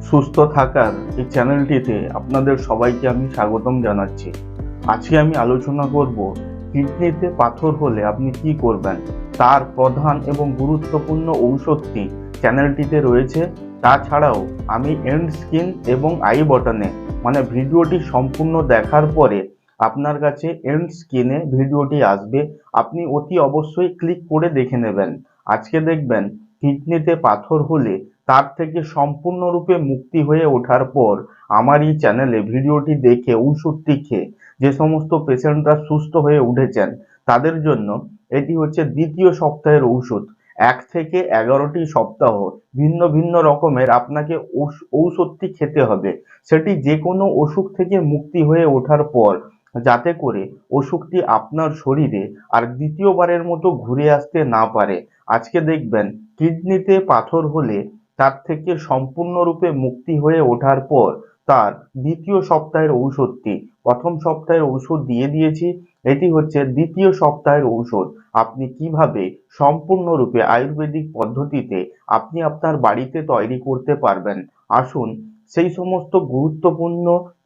সুস্থ থাকার এই চ্যানেলটিতে আপনাদের সবাইকে আমি স্বাগতম জানাচ্ছি। আজকে আমি আলোচনা করব কিডনিতে পাথর হলে আপনি কি করবেন, তার প্রধান এবং গুরুত্বপূর্ণ ঔষধটি চ্যানেলটিতে রয়েছে। তাছাড়াও আমি এন্ড স্ক্রিন এবং আই বটনে ভিডিওটি সম্পূর্ণ দেখার পরে আপনার কাছে এন্ড স্ক্রিনে ভিডিওটি আসবে, আপনি অতি অবশ্যই ক্লিক করে দেখে নেবেন। আজকে দেখবেন কিডনিতে পাথর হলে তার থেকে সম্পূর্ণরূপে মুক্তি হয়ে ওঠার পর আমার এই চ্যানেলে ভিডিওটি দেখে ঔষধটি খেয়ে যে সমস্ত পেশেন্টরা সুস্থ হয়ে উঠেছেন তাদের জন্য এটি হচ্ছে দ্বিতীয় সপ্তাহের ঔষধ। 1 থেকে 11টি সপ্তাহ ভিন্ন ভিন্ন রকমের আপনাকে ঔষধটি খেতে হবে, সেটি যে কোনো অসুখ থেকে মুক্তি হয়ে ওঠার পর, যাতে করে অসুখটি আপনার শরীরে আর দ্বিতীয়বারের মতো ঘুরে আসতে না পারে। আজকে দেখবেন কিডনিতে পাথর হলে তার থেকে সম্পূর্ণরূপে মুক্তি হয়ে ওঠার পর তার দ্বিতীয় সপ্তাহের ঔষধটি, প্রথম সপ্তাহের ঔষধ দিয়ে দিয়েছি, এটি হচ্ছে দ্বিতীয় সপ্তাহের ঔষধ। আপনি কিভাবে সম্পূর্ণরূপে আয়ুর্বেদিক পদ্ধতিতে আপনি আপনার বাড়িতে তৈরি করতে পারবেন, আসুন সেই সমস্ত গুরুত্বপূর্ণ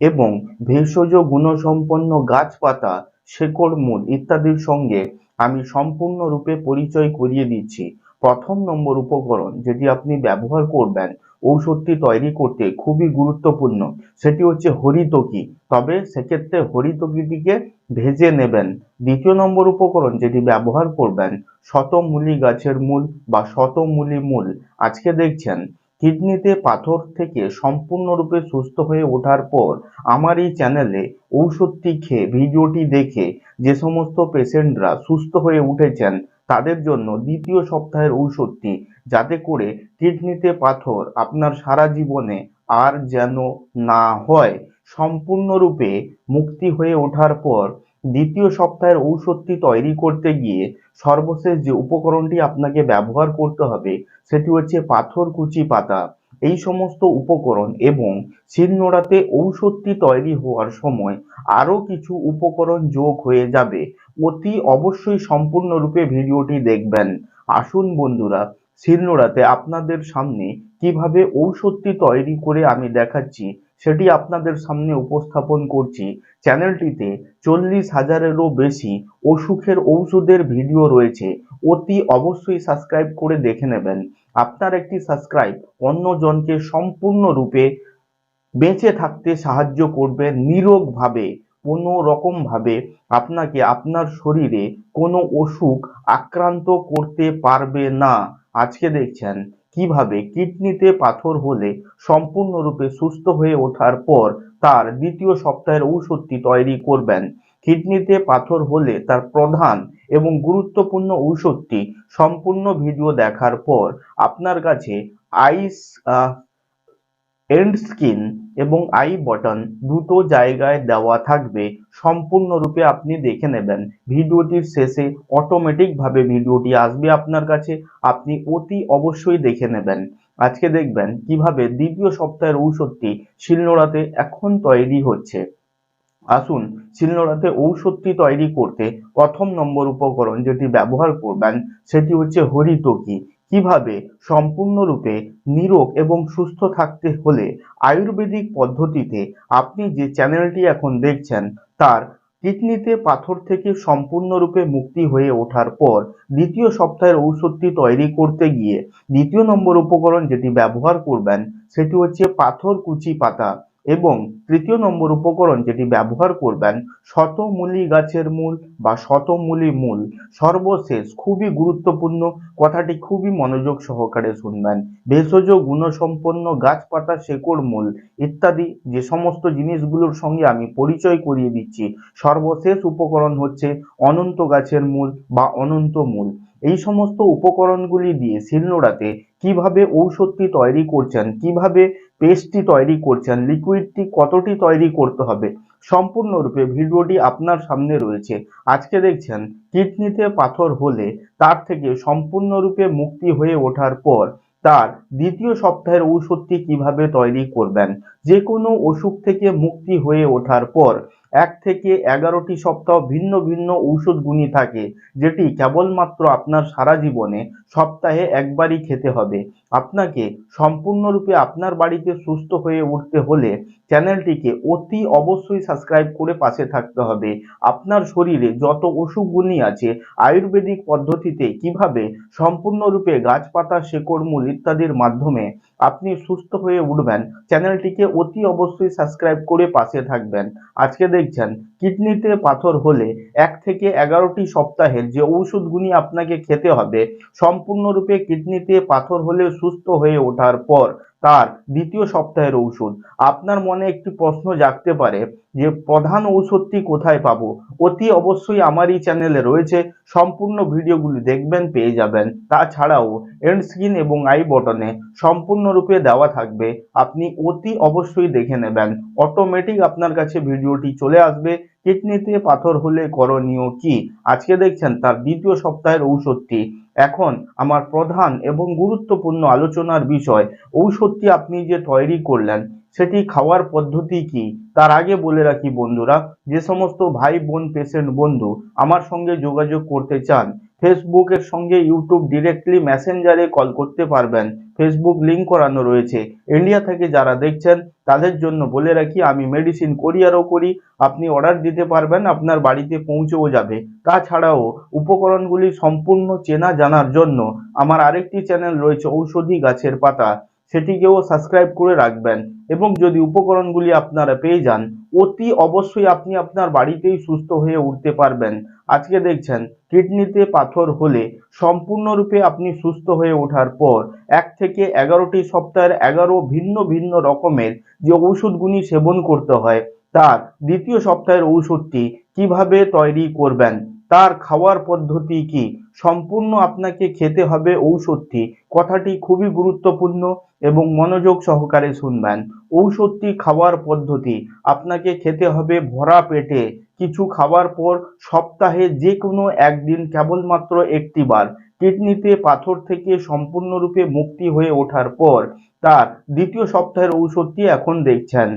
এবং ভেষজ গুণসম্পন্ন গাছপাতা, শেকড়, মূল ইত্যাদির সঙ্গে আমি সম্পূর্ণরূপে পরিচয় করিয়ে দিচ্ছি। প্রথম নম্বর উপকরণ যেটি আপনি ব্যবহার করবেন ঔষধটি তৈরি করতে খুবই গুরুত্বপূর্ণ, সেটি হচ্ছে হরিতকি। তবে সেক্ষেত্রে হরিতকিটিকে ভেজে নেবেন। দ্বিতীয় নম্বর উপকরণ যেটি ব্যবহার করবেন শতমূলী গাছের মূল বা শতমূলী মূল। আজকে দেখছেন কিডনিতে পাথর থেকে সম্পূর্ণরূপে সুস্থ হয়ে ওঠার পর আমার এই চ্যানেলে ঔষধটি খেয়ে ভিডিওটি দেখে যে সমস্ত পেশেন্টরা সুস্থ হয়ে উঠেছেন তাদের জন্য দ্বিতীয় সপ্তাহের ঔষধটি, যাতে করে কিডনিতে পাথর আপনার সারা জীবনে আর যেন না হয়। সম্পূর্ণরূপে মুক্তি হয়ে ওঠার পর দ্বিতীয় সপ্তাহের ঔষধটি তৈরি করতে গিয়ে সর্বশেষ যে উপকরণটি আপনাকে ব্যবহার করতে হবে সেটি হচ্ছে পাথরকুচি পাতা। এই সমস্ত উপকরণ এবং শিলনোড়াতে ঔষধটি তৈরি হওয়ার সময় আরও কিছু উপকরণ যোগ হয়ে যাবে। অতি অবশ্যই সম্পূর্ণরূপে ভিডিওটি দেখবেন। আসুন বন্ধুরা, শিলনোড়াতে আপনাদের সামনে কিভাবে ঔষধটি তৈরি করে আমি দেখাচ্ছি সেটি আপনাদের সামনে উপস্থাপন করছি। চ্যানেলটিতে 40,000-এরও বেশি অসুখের ঔষধের ভিডিও রয়েছে, অতি অবশ্যই সাবস্ক্রাইব করে দেখে নেবেন। আপনার একটি সাবস্ক্রাইব অন্যজনকে সম্পূর্ণরূপে বেঁচে থাকতে সাহায্য করবে, নিরোগভাবে কোনো রকমভাবে আপনাকে আপনার শরীরে কোনো অসুখ আক্রান্ত করতে পারবে না। আজকে দেখছেন কিভাবে কিডনিতে পাথর হলে সম্পূর্ণরূপে সুস্থ হয়ে ওঠার পর তার দ্বিতীয় সপ্তাহের ঔষধটি তৈরি করবেন। কিডনিতে পাথর হলে তার প্রধান এবং গুরুত্বপূর্ণ ঔষধটি সম্পূর্ণ ভিডিও দেখার পর আপনার কাছে আইস এন্ড স্ক্রিন এবং আই বটন দুটো জায়গায় দেওয়া থাকবে, সম্পূর্ণরূপে আপনি দেখে নেবেন। ভিডিওটির শেষে অটোমেটিক ভাবে ভিডিওটি আসবে আপনার কাছে, আপনি অতি অবশ্যই দেখে নেবেন। আজকে দেখবেন কিভাবে দ্বিতীয় সপ্তাহের ঔষধটি শিলনোড়াতে এখন তৈরি হচ্ছে। আসুন শিলনোড়াতে ঔষধটি তৈরি করতে প্রথম নম্বর উপকরণ যেটি ব্যবহার করবেন সেটি হচ্ছে হরিতকি। কিভাবে সম্পূর্ণরূপে নিরোগ এবং সুস্থ থাকতে হলে আয়ুর্বেদিক পদ্ধতিতে আপনি যে চ্যানেলটি এখন দেখছেন তার কিডনিতে পাথর থেকে সম্পূর্ণরূপে মুক্তি হয়ে ওঠার পর দ্বিতীয় সপ্তাহের ঔষধটি তৈরি করতে গিয়ে দ্বিতীয় নম্বর উপকরণ যেটি ব্যবহার করবেন সেটি হচ্ছে পাথরকুচি পাতা, এবং তৃতীয় নম্বর উপকরণ যেটি ব্যবহার করবেন শতমূলী গাছের মূল বা শতমূলী মূল। সর্বশেষ খুবই গুরুত্বপূর্ণ, কথাটি খুবই মনোযোগ সহকারে শুনবেন, ভেষজ গুণসম্পন্ন গাছপাতা, শেকড়, মূল ইত্যাদি যে সমস্ত জিনিসগুলোর সঙ্গে আমি পরিচয় করিয়ে দিচ্ছি, সর্বশেষ উপকরণ হচ্ছে অনন্ত গাছের মূল বা অনন্ত মূল। এই সমস্ত উপকরণগুলি দিয়ে শিলনোড়াতে কিভাবে ঔষধটি তৈরি করছেন, কিভাবে পেস্টটি তৈরি করছেন, লিকুইডটি কতটি তৈরি করতে হবে, সম্পূর্ণরূপে ভিডিওটি আপনার সামনে রয়েছে। আজকে দেখছেন কিডনিতে পাথর হলে তার থেকে সম্পূর্ণরূপে মুক্তি হয়ে ওঠার পর তার দ্বিতীয় সপ্তাহের ঔষধটি কিভাবে তৈরি করবেন। যে কোনো অসুখ থেকে মুক্তি হয়ে ওঠার পর 1 থেকে 11টি সপ্তাহ ভিন্ন ভিন্ন ঔষধ গুণী থাকে, যেটি কেবলমাত্র আপনার সারা জীবনে সপ্তাহে একবারই খেতে হবে। আপনাকে সম্পূর্ণরূপে আপনার বাড়িতে সুস্থ হয়ে উঠতে হলে চ্যানেলটিকে অতি অবশ্যই সাবস্ক্রাইব করে পাশে থাকতে হবে। আপনার শরীরে যত অসুখগুনি আছে আয়ুর্বেদিক পদ্ধতিতে কিভাবে সম্পূর্ণরূপে গাছপাতা, শেকড়, মূল ইত্যাদির মাধ্যমে আপনি সুস্থ হয়ে উঠবেন, চ্যানেলটিকে অতি অবশ্যই সাবস্ক্রাইব করে পাশে থাকবেন। আজকে দেখছেন কিডনিতে পাথর হলে 1 থেকে 11টি সপ্তাহের যে ঔষধগুলি আপনাকে খেতে হবে, সম্পূর্ণরূপে কিডনিতে পাথর হলে সুস্থ হয়ে ওঠার পর তার দ্বিতীয় সপ্তাহের ঔষধ। আপনার মনে একটি প্রশ্ন জাগতে পারে যে প্রধান ঔষধটি কোথায় পাবো? অতি অবশ্যই আমার এই চ্যানেলে রয়েছে, সম্পূর্ণ ভিডিওগুলি দেখবেন, পেয়ে যাবেন। তাছাড়াও এন্ড স্ক্রিন এবং আই বটনে সম্পূর্ণরূপে দেওয়া থাকবে, আপনি অতি অবশ্যই দেখে নেবেন। অটোমেটিক আপনার কাছে ভিডিওটি চলে আসবে কিডনিতে পাথর হলে করণীয় কি। আজকে দেখছেন তার দ্বিতীয় সপ্তাহের ঔষধটি। এখন আমার প্রধান এবং গুরুত্বপূর্ণ আলোচনার বিষয়, ঔষধটি আপনি যে তৈরি করলেন সেটি খাওয়ার পদ্ধতি কি। তার আগে বলে রাখি বন্ধুরা, যে সমস্ত ভাই বোন পেশেন্ট বন্ধু আমার সঙ্গে যোগাযোগ করতে চান, ফেসবুকের সঙ্গে ইউটিউব ডিরেক্টলি মেসেঞ্জারে কল করতে পারবেন, ফেসবুক লিঙ্ক করানো রয়েছে। ইন্ডিয়া থেকে যারা দেখছেন তাদের জন্য বলে রাখি, আমি মেডিসিন কোরিয়ারও করি, আপনি অর্ডার দিতে পারবেন, আপনার বাড়িতে পৌঁছেও যাবে। তাছাড়াও উপকরণগুলি সম্পূর্ণ চেনা জানার জন্য আমার আরেকটি চ্যানেল রয়েছে ঔষধি গাছের পাতা, সেটিকেও সাবস্ক্রাইব করে রাখবেন। এবং যদি উপকরণগুলি আপনারা পেয়ে যান, অতি অবশ্যই আপনি আপনার বাড়িতেই সুস্থ হয়ে উঠতে পারবেন। আজকে দেখছেন কিডনিতে পাথর হলে সম্পূর্ণরূপে আপনি সুস্থ হয়ে ওঠার পর 1 থেকে 11টি সপ্তাহের 11 ভিন্ন ভিন্ন রকমের যে ঔষধগুলি সেবন করতে হয়, তার দ্বিতীয় সপ্তাহের ঔষধটি কিভাবে তৈরি করবেন, তার খাওয়ার পদ্ধতি কি, সম্পূর্ণ আপনাকে খেতে হবে ঔষধটি। কথাটি খুবই গুরুত্বপূর্ণ এবং মনোযোগ সহকারে শুনবেন। ঔষধটি খাওয়ার পদ্ধতি, আপনাকে খেতে হবে ভরা পেটে, কিছু খাওয়ার পর সপ্তাহে যে কোনো একদিন কেবলমাত্র একটি বার। কিডনিতে পাথর থেকে সম্পূর্ণরূপে মুক্তি হয়ে ওঠার পর তার দ্বিতীয় সপ্তাহের ঔষধটি এখন দেখছেন।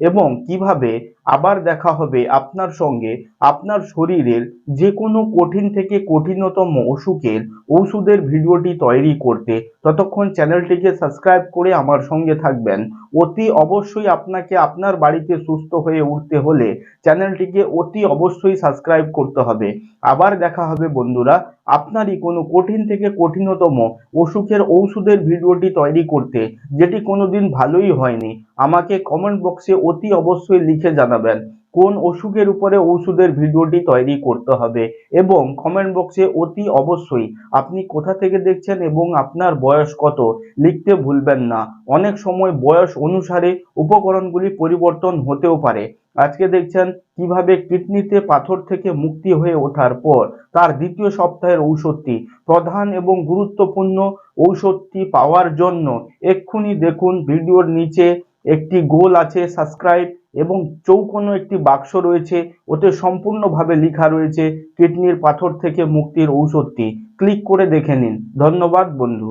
এবং কিভাবে আবার দেখা হবে আপনার সঙ্গে আপনার শরীরের যে কোনো কঠিন থেকে কঠিনতম অসুখের ওষুধের ভিডিওটি তৈরি করতে। ততক্ষণ চ্যানেলটিকে সাবস্ক্রাইব করে আমার সঙ্গে থাকবেন। অতি অবশ্যই আপনাকে আপনার বাড়িতে সুস্থ হয়ে উঠতে হলে চ্যানেলটিকে অতি অবশ্যই সাবস্ক্রাইব করতে হবে। আবার দেখা হবে বন্ধুরা, আপনারই কোনো কঠিন থেকে কঠিনতম অসুখের ঔষধের ভিডিওটি তৈরি করতে, যেটি কোনোদিন ভালোই হয়নি। আমাকে কমেন্ট বক্সে অতি অবশ্যই লিখে জানাবেন কোন অসুখের উপরে ঔষধের ভিডিওটি তৈরি করতে হবে, এবং কমেন্ট বক্সে অতি অবশ্যই আপনি কোথা থেকে দেখছেন এবং আপনার বয়স কত লিখতে ভুলবেন না। অনেক সময় বয়স অনুসারে উপকরণগুলি পরিবর্তন হতেও পারে। আজকে দেখছেন কিভাবে কিডনিতে পাথর থেকে মুক্তি হয়ে ওঠার পর তার দ্বিতীয় সপ্তাহের ঔষধটি, প্রধান এবং গুরুত্বপূর্ণ ঔষধটি পাওয়ার জন্য এক্ষুনি দেখুন ভিডিওর নিচে একটি গোল আছে সাবস্ক্রাইব, এবং চৌকোনো একটি বাক্স রয়েছে, ওতে সম্পূর্ণভাবে লেখা রয়েছে কিডনির পাথর থেকে মুক্তির ঔষধটি। ক্লিক করে দেখে নিন। ধন্যবাদ বন্ধু।